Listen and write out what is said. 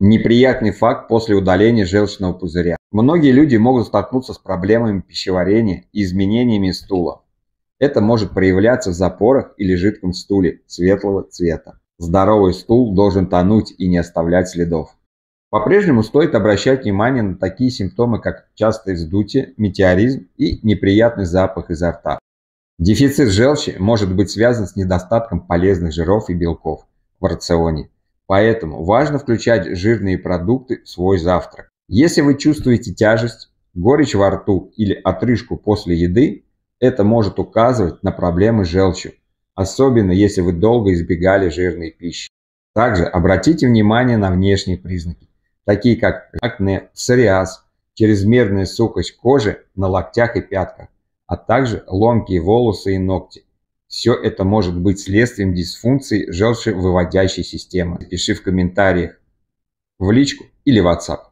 Неприятный факт после удаления желчного пузыря. Многие люди могут столкнуться с проблемами пищеварения и изменениями стула. Это может проявляться в запорах или жидком стуле светлого цвета. Здоровый стул должен тонуть и не оставлять следов. По-прежнему стоит обращать внимание на такие симптомы, как частое вздутие, метеоризм и неприятный запах изо рта. Дефицит желчи может быть связан с недостатком полезных жиров и белков в рационе. Поэтому важно включать жирные продукты в свой завтрак. Если вы чувствуете тяжесть, горечь во рту или отрыжку после еды, это может указывать на проблемы с желчью, особенно если вы долго избегали жирной пищи. Также обратите внимание на внешние признаки, такие как акне, псориаз, чрезмерная сухость кожи на локтях и пятках, а также ломкие волосы и ногти. Все это может быть следствием дисфункции желчевыводящей системы. Пиши в комментариях в личку или в WhatsApp.